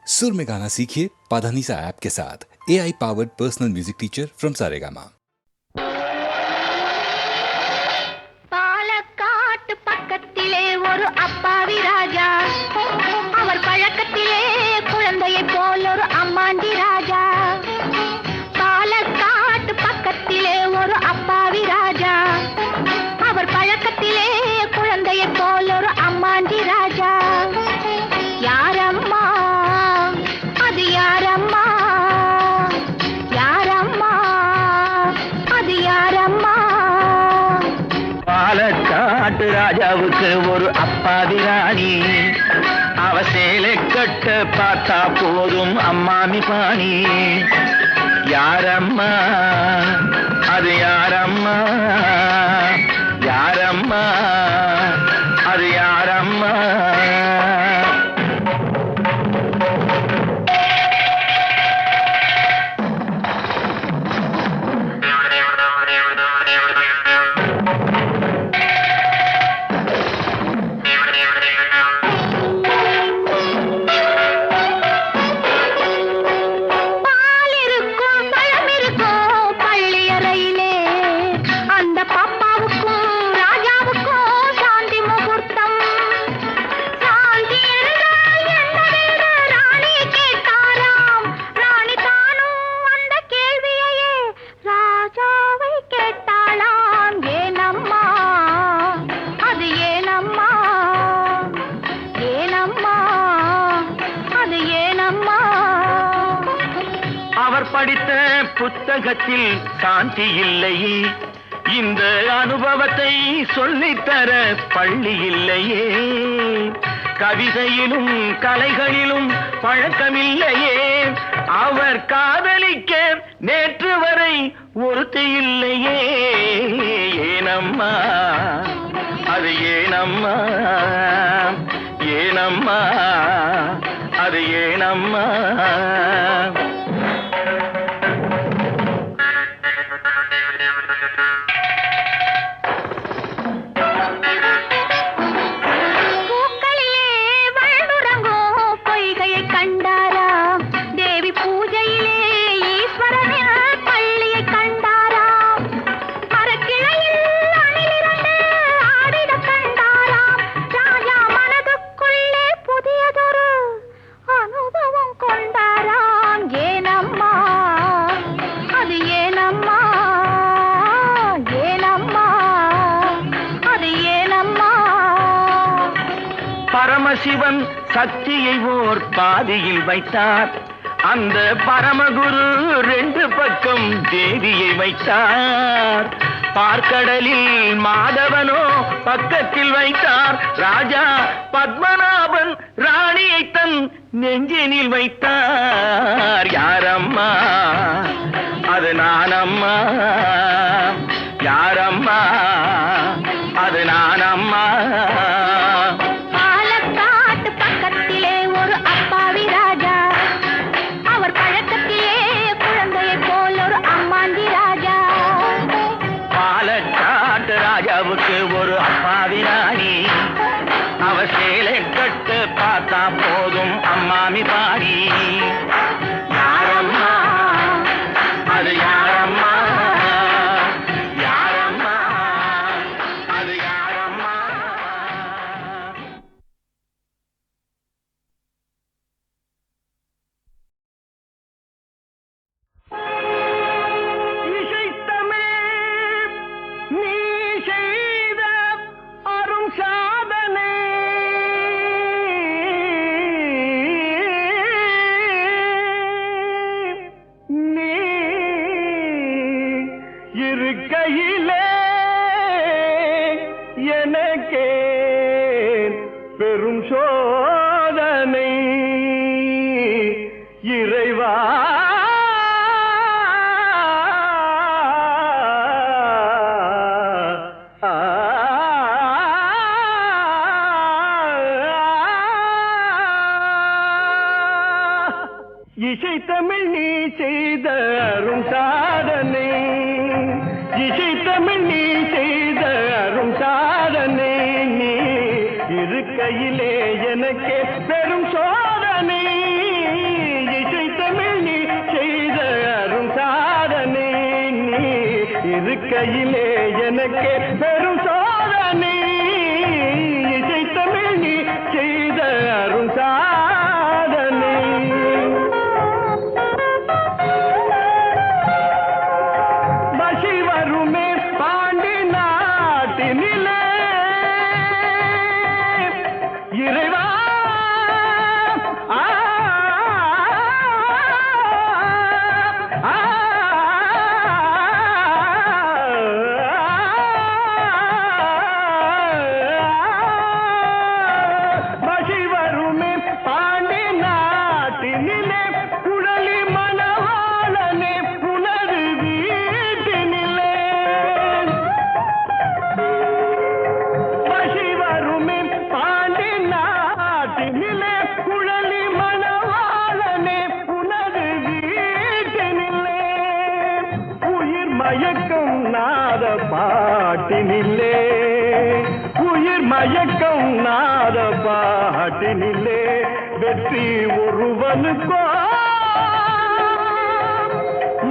सुर में गाना सीखिए पाधानीसा ऐप के साथ। AI powered personal music teacher from Saregama. பாலக்காட்டு பக்கத்திலே ஒரு அப்பாவி ராஜா, அவர் பழக்கத்திலே குழந்தையை போல் ஒரு அம்மாண்டி ராஜா. பாலக்காட்டு பக்கத்திலே ஒரு அப்பாவி ராஜா, அவர் பழக்கத்திலே குழந்தையை போல் ஒரு அம்மாண்டி ராஜா. யாரம்மா அது யாரம்மா, யாரம்மா அது யாரம்மா. பாலக்காட்டு ராஜாவுக்கு ஒரு அப்பாவி ராணி, அவ சேலை கட்ட பார்த்தா போதும் அம்மாமி பாணி. யாரம்மா அது யாரம்மா, யாரம்மா அது யாரம்மா. படித்த புத்தகத்தில் சாந்தி இல்லையே, இந்த அனுபவத்தை சொல்லித்தர பள்ளி இல்லையே. கவிதையிலும் கலைகளிலும் பழக்கமில்லையே, அவர் காதலிக்க நேற்று வரை ஒருத்தி இல்லையே. ஏனம்மா அது ஏனம்மா, ஏனம்மா அது ஏனம்மா. பரமசிவன் சக்தியை ஓர் பாதியில் வைத்தார், அந்த பரமகுரு ரெண்டு பக்கம் தேவியை வைத்தார். பார்க்கடலில் மாதவனோ பக்கத்தில் வைத்தார், ராஜா பத்மநாபன் ராணியை தன் நெஞ்சினில் வைத்தார். யாரம்மா அது நானம்மா, யாரம்மா அது நானம்மா. ராஜாவுக்கு ஒரு அப்பாவி ராணி, அவ சேலை கட்டு பார்த்தா போதும் அம்மாமி பாடி. யாரம்மா அது யாரம்மா, யாரம்மா அது யாரம்மா. இருக்கையிலே எனக்கே பெரும் சோதனை, இறைவா இசை தமிழ் நீ செய்த அரும் சாதனை, இசை தமிழ் நீ செய்த அரும் சாதனை. நீ இருக்கையிலே எனக்கே பெரும் சோதனை. வாழ்க்கையிலே எனக்கே பெரும் சாதனை இசை தமிழ் நீ செய்த அரும் சாதனை. பசி வருமே பாண்டி நாட்டினிலே இறைவா மயக்கம் நாத பாட்டினில்லே உயிர் மயக்கம் நாத பாட்டினில்லே வெற்றி ஒருவனுக்கோ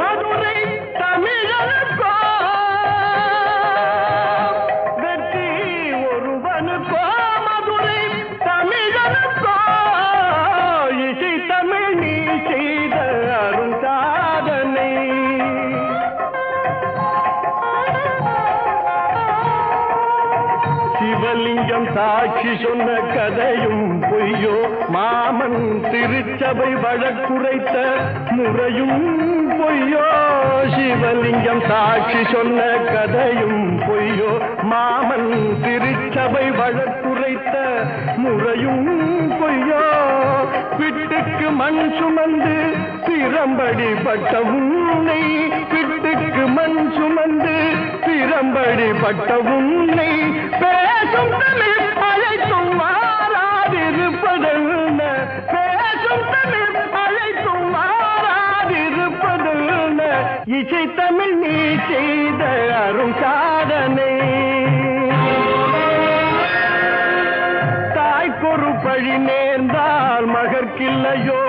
மதுரை தமிழனுக்கோ வெற்றி ஒருவனுக்கோ மதுரை தமிழனுக்கோ இசை தமிழ் நீ செய்த அரும் சாதனை. சிவலிங்கம் சாட்சி சொன்ன கதையும் பொய்யோ மாமன் திருச்சபை வழக்குரைத்த முறையும் பொய்யோ. சிவலிங்கம் சாட்சி சொன்ன கதையும் பொய்யோ மாமன் திருச்சபை வழக்குரைத்த முறையும் பொய்யோ. பிட்டுக்கு மண் சுமந்து பிரம்படி பட்ட உன்னை பிட்டுக்கு மண் சுமந்து பிரம்படி பட்ட உன்னை பேசும் தமிழ் அழைத்தும் மாறாதிருப்பதென்ன பேசும் தமிழ் அழைத்தும் மாறாதிருப்பதென்ன இசை தமிழ் நீ செய்த அரும் சாதனை. தாய்க்கொரு பழி நேர்ந்தால் மகற்கில்லையோ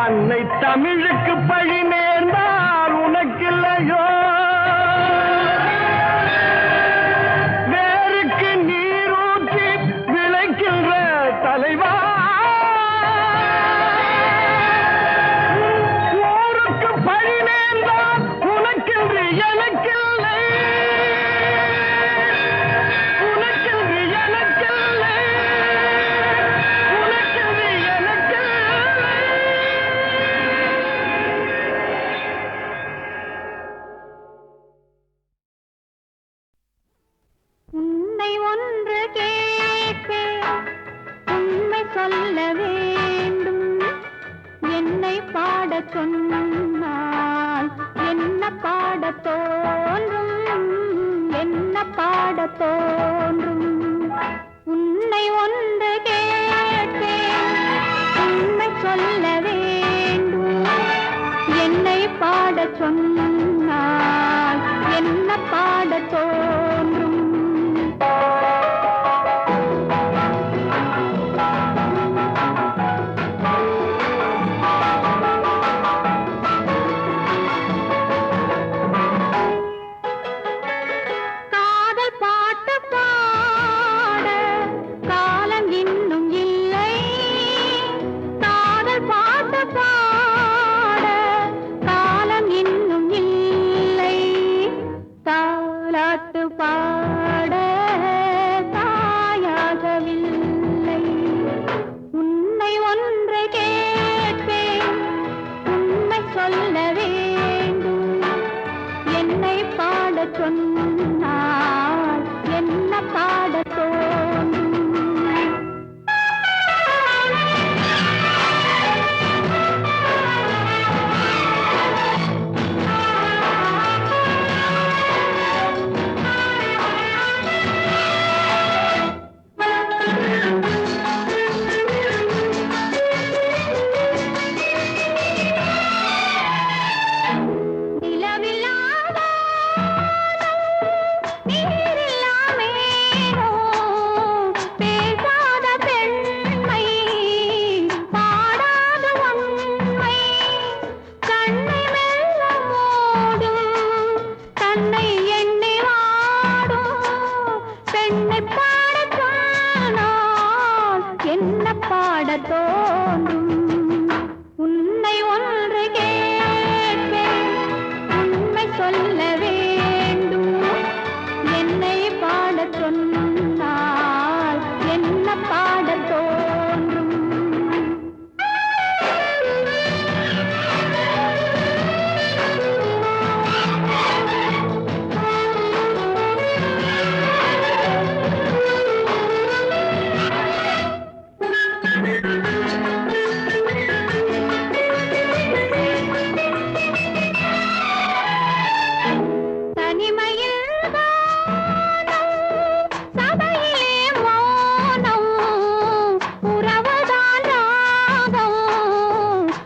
அன்னை தமிழுக்கு பழி நேர்ந்தால் உனக்கில்லையோ. வேருக்கு நீரூற்றி விளைக்கின்ற தலைவா ஊருக்கு பழி நேர்ந்தால் உனக்கென்று எனக்கில்லை உனக்கென்று எனக்கில்லை உனக்கென்று எனக்கில்லை. உன்னை ஒன்று கேட்பேன் உண்மை சொல்ல வேண்டும். என்னை பாடச் சொன்னால் என்ன பாடத் தோன்றும் என்ன பாடத் தோன்றும். உன்னை ஒன்று கேட்பேன் உண்மை சொல்ல வேண்டும். என்னை பாடச் சொன்னால் என்ன பாடத் தோன்றும். காதல் பாட்டு பாட காலம் இன்னும் இல்லை. காதல் பாட்டு பாட காலம் இன்னும் இல்லை. தாலாட்டு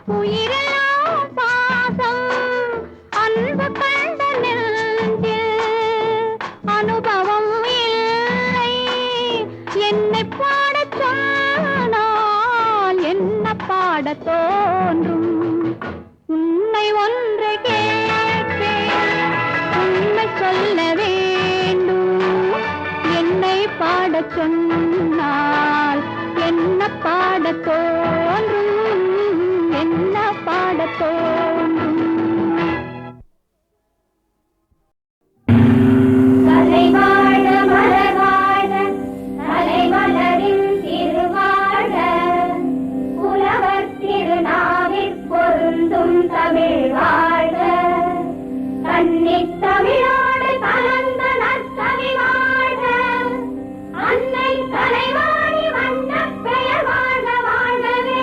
உயிரெல்லாம் பாசம் அன்பு கண்ட நெஞ்சில் அனுபவம் இல்லை. என்னை பாடச் சொன்னால் என்ன பாடத் தோன்றும்? உன்னை ஒன்று கேட்பேன், உண்மை சொல்ல வேண்டும். என்னை பாடச் சொன்னால் என்ன பாடத் தோன்றும்? என்ன பாடத் தோன்றும்? கலை வாழ மலர் வாழ கலை மலரின் திருவாழ புலவர் திருநாவிற் பொருந்தும் தமிழ் வாழ கன்னித் தமிழோடு கலந்த நற்கவி வாழ அன்னை கலைவாணி வண்ணப் பெயர் வாழ்க வாழ்கவே.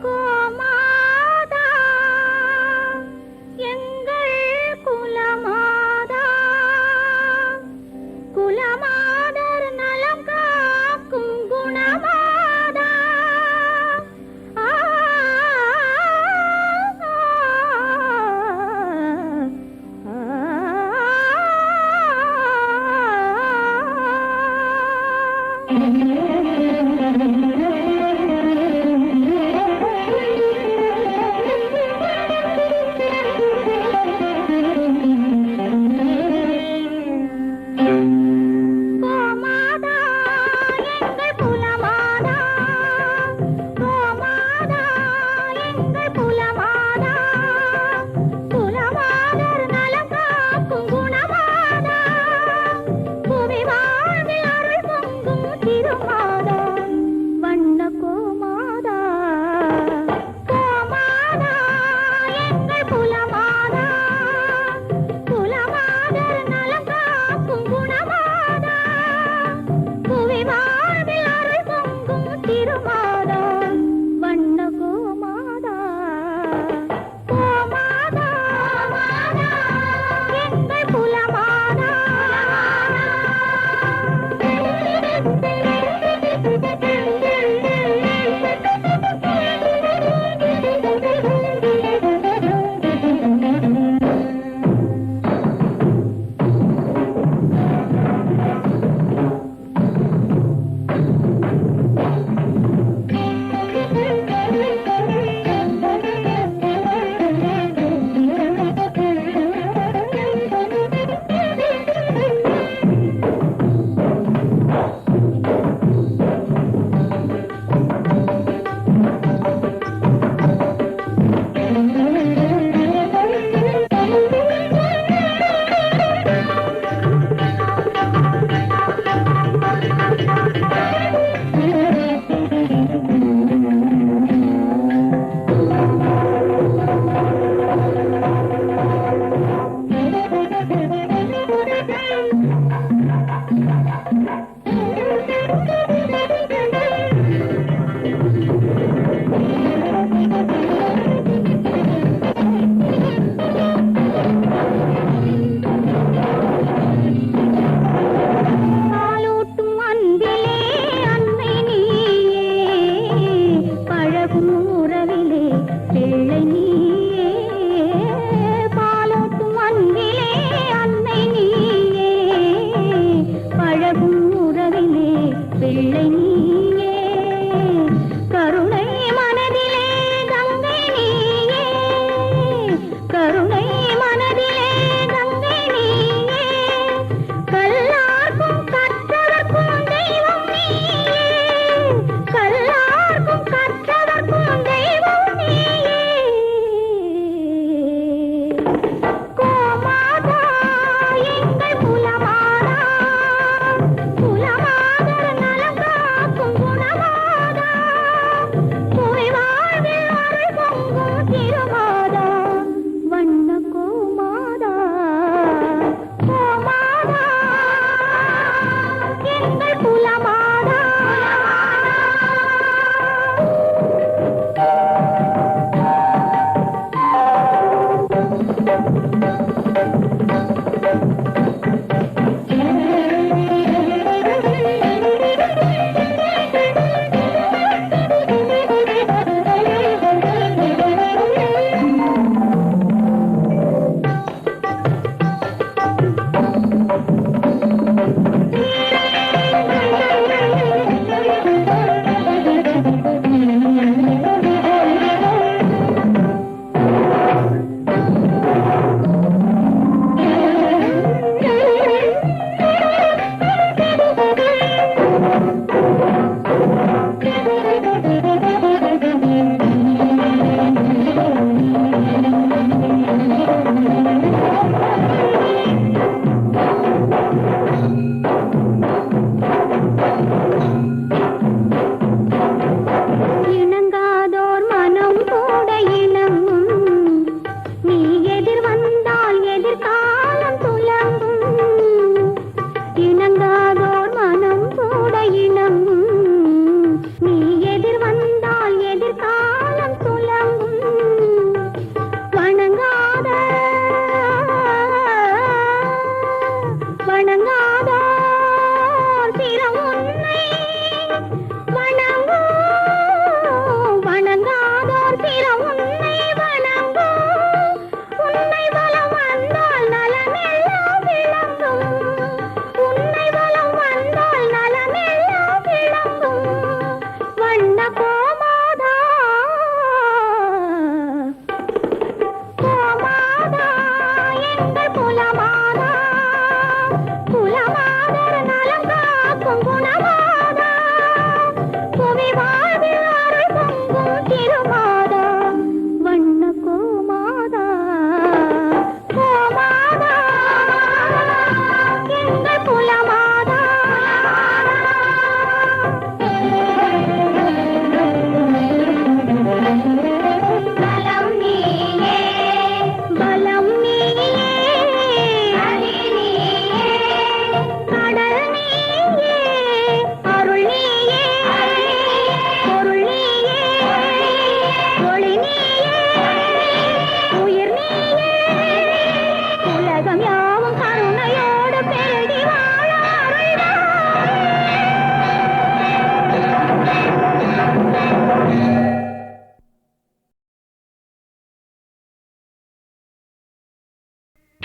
கோமாதா எங்கள் குலமாதா, குலமாதர் நலம் காக்கும் குணமாதா. ஆ, கோமாதா எங்கள் குலமாதா, கோமாதா எங்கள் குலமாதா, குலமாதர் நலம் காக்கும் குணமாதா. புவி வாழ்வில் அருள் பொங்கும் திருமாதா, வண்ண கோமாதா. கோமாதா எங்கள் குலமாதா, குலமாதர் நலம் காக்கும் குணமாதா. புவி வாழ்வில் அருள் பொங்கும் திருமாதா, வண்ண கோமாதா. கோமாதா எங்கள் குலமாதா. பாலூட்டும் அன்பிலே அன்னை நீயே, பழகும் உறவிலே பிள்ளை நீயே. பாலூட்டும் அன்பிலே அன்னை நீயே, பழகும் உறவிலே பிள்ளை நீயே. கருணை மனதிலே கங்கை நீயே, கருணை மனதிலே கங்கை நீயே. கல்லார்க்கும் கற்றவர்க்கும் தெய்வம் நீயே, கல்லார்க்கும் கற்றவர்க்கும் தெய்வம் நீயே.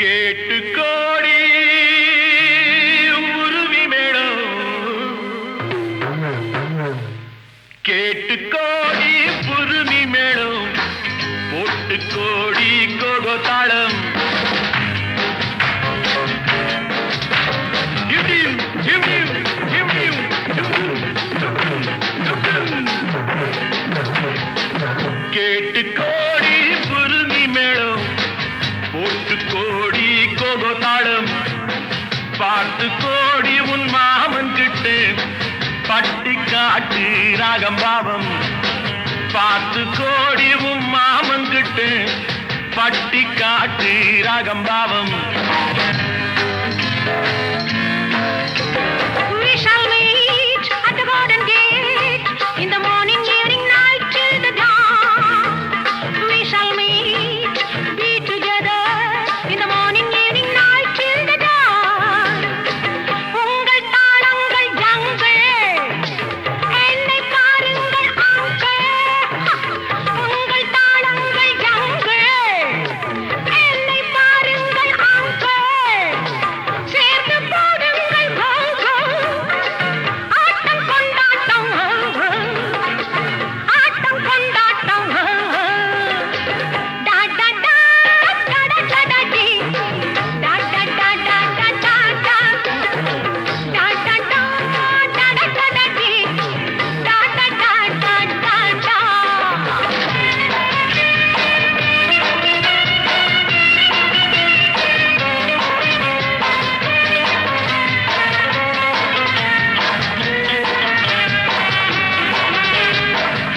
கேட்டுக்கோடி உருவி மேளம் கேட்டுக்கோடி புருமி மேளம் போட்டுக்கோடி கோகோதாளம் கேட்டுக்கோடி புருமி மேளம் போட்டுக்கோடி கோகோதாளம் பார்த்து கோடி உன் மாமன் கிட்டு பட்டி காட்டு ராகம் பாவம் பார்த்து கோடி உன் மாமன் கிட்டு பட்டி காட்டு ராகம் பாவம் We shall meet at the garden gate in the morning, evening, night till the dawn. We shall meet, be together in the morning, evening, night till the dawn. உங்கள் தாளங்கள் ஜங்கள் என்னை பாருங்கள் அங்கள் உங்கள் தாளங்கள் ஜங்கள் என்னை பாருங்கள் uncle சேர்ந்து போடுங்கள் cocoa ஆட்டம் கொண்டாட்டம் ஆட்டம் கொண்டாட்டம் டா டா டா டா டா டா டா டி டா டா டா டா டா டா டா டா டா டா டா டா டா டி டா டா டா டா டா டா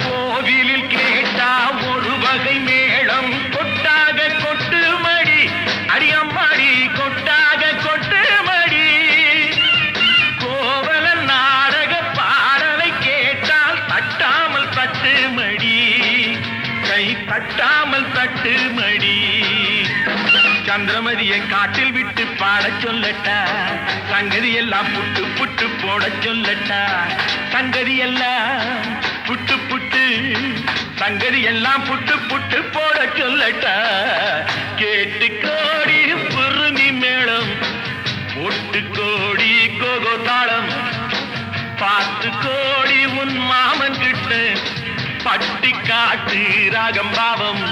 கோவிலில் கேட்டா ஒரு வகை மேளம் கொட்டாக கொட்டு மடி அடியம்மாடி கொட்டாக கொட்டு மடி கோவல நாடக பாடலை கேட்டால் தட்டாமல் தட்டு மடி கை தட்டாமல் தட்டு மடி சந்திரமதியை காட்டில் விட்டு பாடச் சொல்லட்டா சங்கதி எல்லாம் புட்டு புட்டு போடச் சொல்லட்டா சங்கதி எல்லாம் புட்டு புட்டு சங்கதி எல்லாம் புட்டு புட்டு போடச் சொல்லட்டா கேட்டு கோடி புருமி மேளம் ஒட்டு கோடி கோகோ தாளம் பார்த்து கோடி உன் மாமன் கிட்ட பட்டி காட்டு ராகம் பாவம்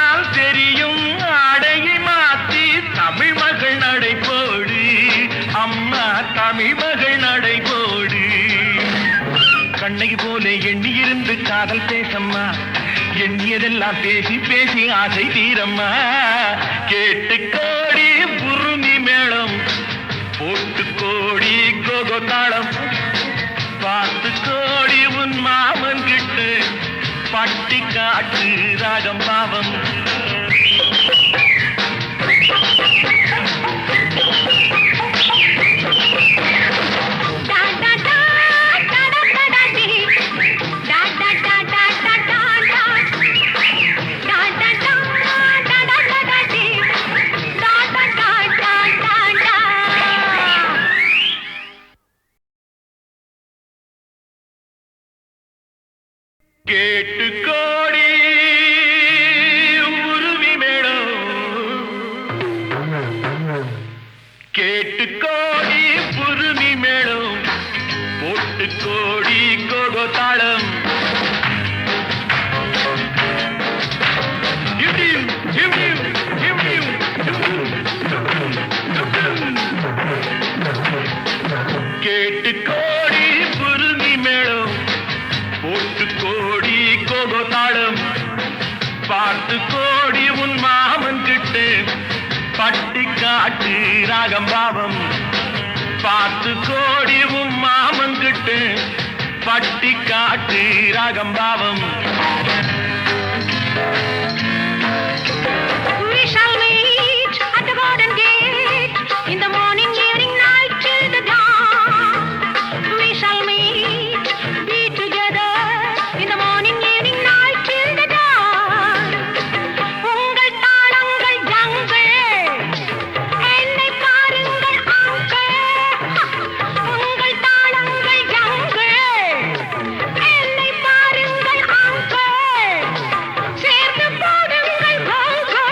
முழங்கால் தெரியும் ஆடையை மாத்தி தமிழ் மகள் நடை போடு அம்மா தமிழ் மகள் நடை போடு கண்ணகி போல எண்ணி இருந்து காதல் பேசம்மா எண்ணியதெல்லாம் பேசி பேசி ஆசை தீரம்மா கேட்டு கோடி புருமி மேளம் போட்டு கோடி கோகோ தாளம் பார்த்து கோடி உன் மாமன் கிட்டு பட்டி காட்டு ராகம் பாவம் கேட்டு கோடி உருவி மேளம் கேட்டு கோடி புருமி மேளம் போட்டு கோடி கோகோ தாளம் கேட்டு கோடி புருமி மேளம் போட்டு கோடி கோகோ தாளம் பார்த்து கோடி உன் மாமன் கிட்டு பட்டி காட்டு ராகம் பாவம் பார்த்து கோடி உன் மாமன் கிட்டு பட்டி காட்டு ராகம் பாவம் We shall meet at the garden gate in the morning, evening, night till the dawn. We shall meet, be together in the morning, evening, night till the dawn. உங்கள் தாளங்கள் ஜங்கள் என்னை பாருங்கள் அங்கள் உங்கள் தாளங்கள் ஜங்கள் என்னை பாருங்கள் uncle சேர்ந்து போடுங்கள் cocoa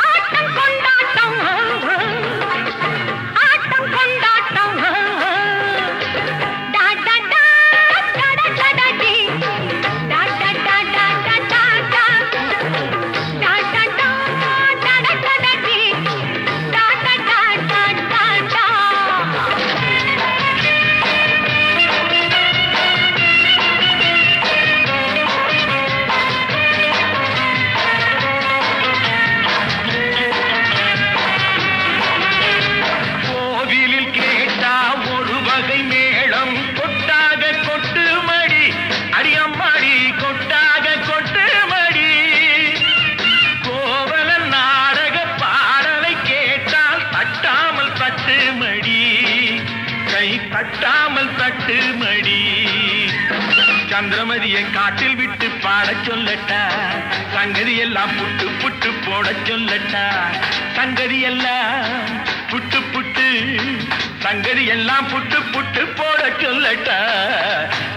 ஆட்டம் கொண்டாட்டம் ஆட்டம் கொண்டாட்டம் டா டா டா டா டா டா டி டா டா டா டா டா டா டா டா டா டா டா டா டா டி டா டா டா டா டா டா கோவிலில் கேட்டா ஒரு வகை மேளம் கொட்டாக கொட்டு மடி அடியம்மாடி கொட்டாக கொட்டு மடி கோவலன் நாடக பாடலை கேட்டால் தட்டாமல் தட்டு மடி கை தட்டாமல் தட்டு மடி சந்திரமதியை காட்டில் விட்டு பாடச் சொல்லட்டா சங்கதி எல்லாம் புட்டு புட்டு போடச் சொல்லட்டா சங்கதி எல்லாம் புட்டு புட்டு சங்கதி எல்லாம் புட்டு புட்டு போடச் சொல்லட்டா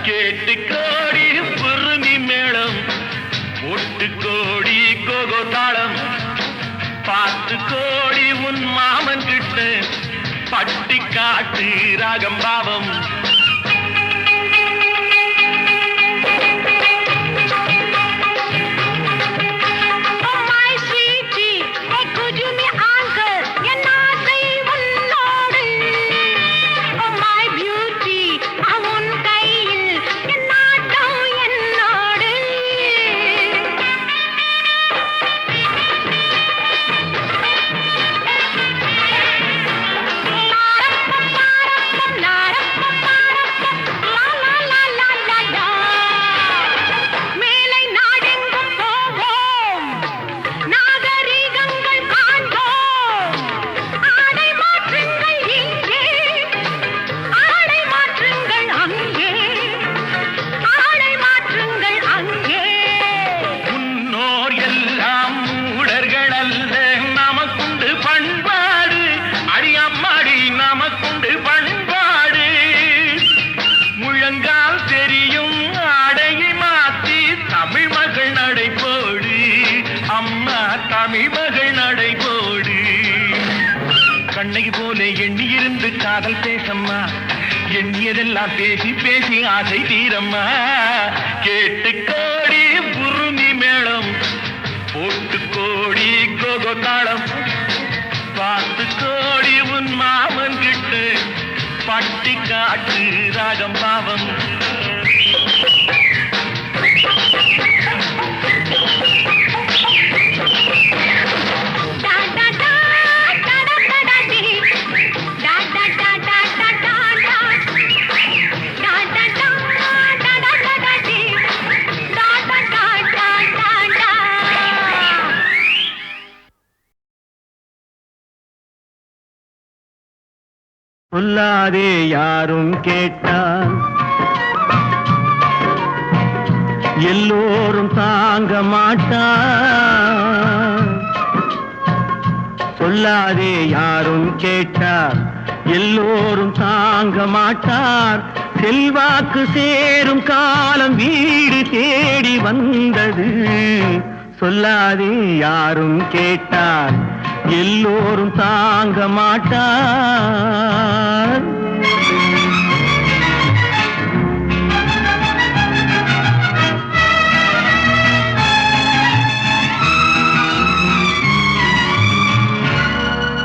கேட்டு கோடி புருமி மேளம் போட்டு கோடி கோகோ தாளம் பார்த்து கோடி உன் மாமன் கிட்ட பட்டி காட்டு ராகம் பாவம் Oh my sweetie, hey could you me anchor என் ஆசை உன்னோடு Oh my beauty, உன் கையில் என் நாட்டம் என்னோடு மேலை நாடெங்கும் போவோம் நாகரிகங்கள் காண்போம் ஆடை மாற்றுங்கள் இங்கே ஆடை மாற்றுங்கள் அங்கே ஆடை மாற்றுங்கள் அங்கே முன்னோர் எல்லாம் மூடர்கள் அல்ல நமக்குண்டு பண்பாடு அடியம்மாடி நமக்குண்டு பண்பாடு முழங்கால் தெரியும் ஆடையை மாத்தி தமிழ் மகள் நடை போடு அம்மா தமிழ் மகள் நடை போடு கண்ணகி போல எண்ணி இருந்து காதல் பேசம்மா எண்ணியதெல்லாம் பேசி பேசி ஆசை தீரம்மா கேட்டு கோடி புருமி மேளம் போட்டு கோடி கோகோ தாளம் பார்த்து கோடி உன் மாமன் கிட்ட பட்டி காட்டு ராகம் பாவம் சொல்லாதே யாரும் கேட்டால் எல்லோரும் தாங்க மாட்டார். சொல்லாதே யாரும் கேட்டார் எல்லோரும் தாங்க மாட்டார். செல்வாக்கு சேரும் காலம் வீடு தேடி வந்தது. சொல்லாதே யாரும் கேட்டார் எல்லோரும் தாங்க மாட்டார்.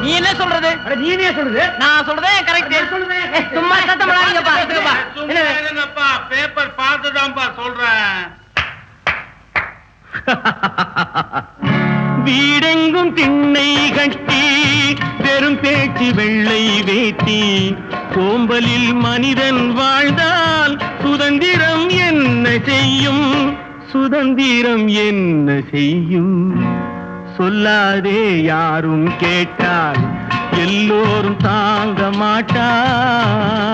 நீ என்ன சொல்றது? நீனே சொல்றது. நான் சொல்றதே கரெக்ட். சும்மா சத்தம் போடாதீங்கப்பா. பேப்பர் பார்த்துதான்ப்பா சொல்றேன். வீடெங்கும் திண்ணை கட்டி பெரும் பேச்சு வெள்ளை வேட்டி சோம்பலில் மனிதன் வாழ்ந்தால் சுதந்திரம் என்ன செய்யும்? சுதந்திரம் என்ன செய்யும்? சொல்லாதே யாரும் கேட்டால் எல்லோரும் தாங்க மாட்டார்.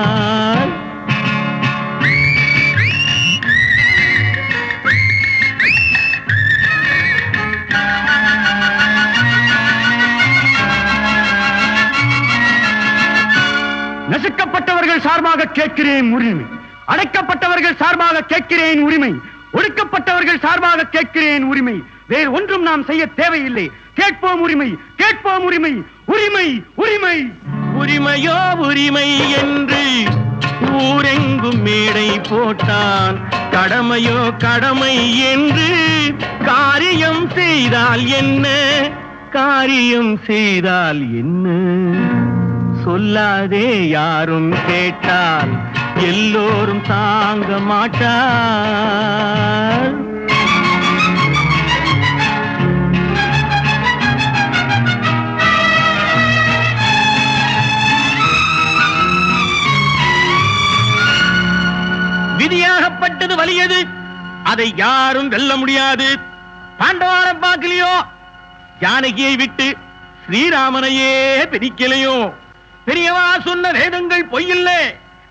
நசுக்கப்பட்டவர்கள் சார்பாக கேட்கிறேன் உரிமை. அடைக்கப்பட்டவர்கள் சார்பாக கேட்கிறேன் உரிமை. ஒடுக்கப்பட்டவர்கள் சார்பாக கேட்கிறேன் உரிமை. வேறு ஒன்றும் நாம் செய்ய தேவையில்லை. கேட்போம் உரிமை, கேட்போம் உரிமை. உரிமை, உரிமை. உரிமையோ உரிமை என்று ஊரெங்கும் மேடை போட்டான். கடமையோ கடமை என்று காரியம் செய்தால் என்ன? காரியம் செய்தால் என்ன? சொல்லாதே யாரும் கேட்டால் எல்லோரும் தாங்க மாட்டார். விதியாகப்பட்டது வலியது, அதை யாரும் வெல்ல முடியாது. பாண்டவாரம் பார்க்கலையோ, ஜானகியை விட்டு ஸ்ரீராமனையே பிரிக்கலையோ. பெரியவா சொன்ன வேதங்கள் பொய்யில்லை.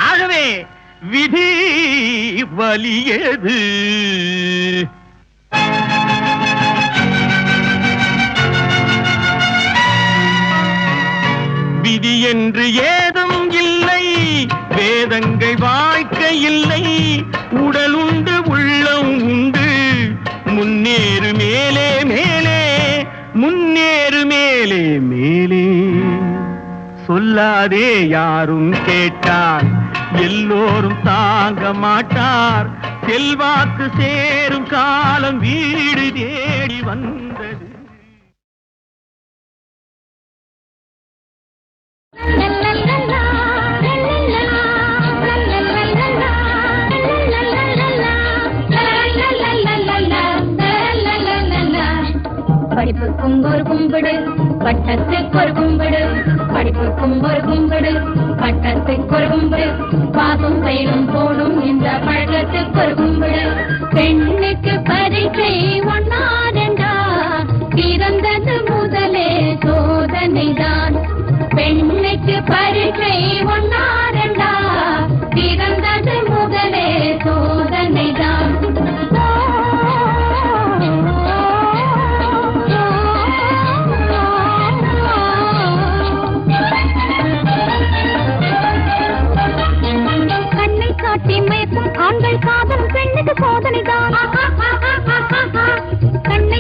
ஆகவே விதி வலியது. விதி என்று ஏதும் இல்லை, வேதங்கள் வாழ்க்கை இல்லை. உடல் உண்டு உள்ளம் உண்டு, முன்னேறு மேலே மேலே, முன்னேறு மேலே மேலே. சொல்லாதே யாரும் கேட்டார் எல்லோரும் தாங்க மாட்டார். செல்வாக்கு சேரும் காலம் வீடு தேடி வந்தது. படிப்புக்கும் ஒரு கும்பிடு, பட்டத்துக்கு ஒரு கும்பிடு. படிப்புக்கும் ஒரு கும்பிடு, பட்டத்துக்கு ஒரு கும்பிடு. பாசும் பயிலும் போடும் இந்த பழக்கத்துக்கு ஒரு கும்பிடு. பெண்ணுக்கு பரீட்சை ஒன்னாரெண்டா, பிறந்தது முதலே சோதனைதான். பெண்ணுக்கு பரீட்சை ஒன்னாரெண்டா, பிறந்தது முதலே சோதனைதான். ஆண்கள் காதலும் பெண்ணுக்கு சோதனைதான். கண்ணை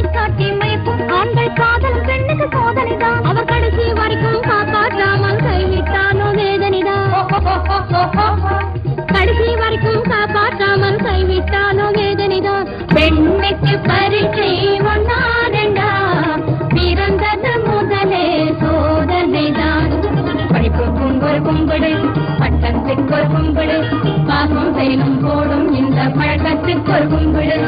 தேனும் போடும் இந்த பழக்கத்துக்கு ஒரு கும்பிடு.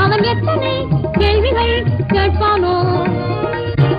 அவன் எத்தனை கேள்விகள் கேட்பானோ?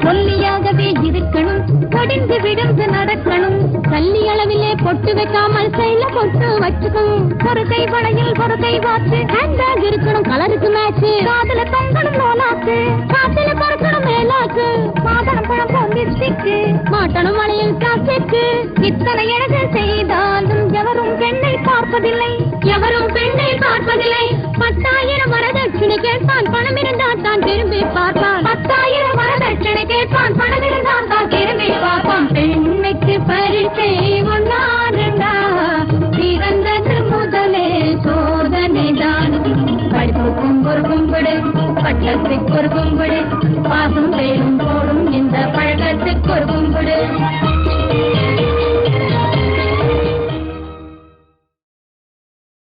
ஒல்லியாகவே இருக்கணும், ஒடிந்து விடுந்து நடக்கணும், கல்லி அளவிலே பொட்டு வைக்காமல் செயல பொட்டு வச்சுக்கணும். ஒரு கை வளையில் ஒரு கை வாச்சு, ஹேண்டாக இருக்கணும், கலருக்கு மேட்ச், காதல தொங்கணும் லோலாக்கு, காத்துல பறக்கணும் மேலாக்கு, மாதளம் பழம் பொங்கிச்சு, மாட்டணும் வளையில் காசேக்கு. இத்தனை அழகு செய்தாலும் எவரும் பெண்ணை பார்ப்பதில்லை, எவரும் பெண்ணை பார்ப்பதில்லை. 10,000 வரதட்சணை கேட்பான், பணம் இருந்தால் தான் திரும்பி பார்ப்பான். 10,000 வரதட்சணை கேட்பான், பணம் இருந்தால் தான் திரும்பி பார்ப்பான். பெண்மைக்கு பரீட்சை ஒன்னாருண்டா, பிறந்தது முதலே சோதனை தான். படிப்புக்கும் ஒரு கும்பிடு, பட்டத்துக்கு ஒரு கும்பிடு, பாசம் பெரும்